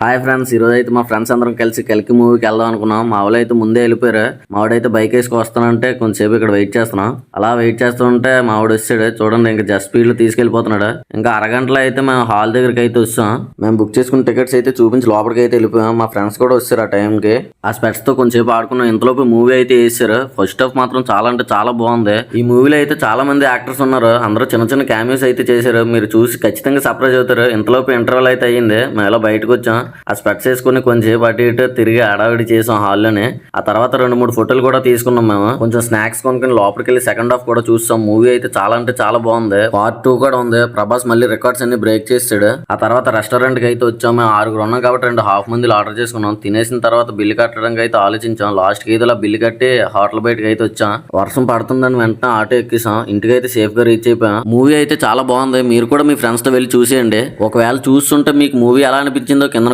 Hi friends, ఈరోజు అయితే మా ఫ్రెండ్స్ అందరం కలిసి కల్కి మూవీకి వెళ్దాం అనుకున్నాం. మా వాళ్ళు అయితే ముందే వెళ్ళిపోయారు. మావాడైతే బైక్ వేసుకు వస్తానంటే కొంచెంసేపు ఇక్కడ వెయిట్ చేస్తున్నాం. అలా వెయిట్ చేస్తుంటే మావాడు వచ్చాడు. చూడండి, ఇంకా జస్ట్ స్పీడ్ లో తీసుకెళ్లిపోతున్నాడు. ఇంకా అరగంటలో అయితే మేము హాల్ దగ్గరికి అయితే వచ్చాం. మేము బుక్ చేసుకున్న టికెట్స్ అయితే చూపించి లోపలికి అయితే వెళ్ళిపోయాం. మా ఫ్రెండ్స్ కూడా వచ్చారు ఆ టైంకి. ఆ స్పెట్స్ తో కొంచెంసేపు ఆడుకున్నాం. ఇంతలోపు మూవీ అయితే వేసారు. ఫస్ట్ హాఫ్ మాత్రం చాలా అంటే చాలా బాగుంది. ఈ మూవీలో అయితే చాలా మంది యాక్టర్స్ ఉన్నారు. అందరూ చిన్న చిన్న క్యామియోస్ అయితే చేశారు. మీరు చూసి ఖచ్చితంగా సర్ప్రైజ్ అవుతారు. ఇంతలోపు ఇంటర్వెల్ అయితే అయ్యింది. మేము ఇలా బయటకు వచ్చాం. ఆ స్పెట్స్ వేసుకుని కొంచెంసేపు అటు ఇటు తిరిగి హడావిడి చేసాం హాల్లోనే. ఆ తర్వాత 2-3 ఫోటోలు కూడా తీసుకున్నాం. మేము కొంచెం స్నాక్స్ కొనుక్కుని లోపలికి వెళ్ళి సెకండ్ హాఫ్ కూడా చూస్తాం. మూవీ అయితే చాలా అంటే చాలా బాగుంది. పార్ట్ 2 కూడా ఉంది. ప్రభాస్ మళ్ళీ రికార్డ్స్ అన్ని బ్రేక్ చేసాడు. ఆ తర్వాత రెస్టారెంట్ కి అయితే వచ్చాం. మేము 6 ఉన్నాం కాబట్టి 2 హాఫ్ మందిలు ఆర్డర్ చేసుకున్నాం. తినేసిన తర్వాత బిల్లు కట్టడానికి అయితే ఆలోచించాం. లాస్ట్ కి అయితే బిల్లు కట్టి హోటల్ బయటకి అయితే వచ్చాం. వర్షం పడుతుందని వెంటనే ఆటో ఎక్కిసాం. ఇంటికి అయితే సేఫ్ గా రీచ్ అయిపోయాం. మూవీ అయితే చాలా బాగుంది. మీరు కూడా మీ ఫ్రెండ్స్ తో వెళ్ళి చూసేయండి. ఒకవేళ చూస్తుంటే మీకు మూవీ ఎలా అనిపించిందో కింద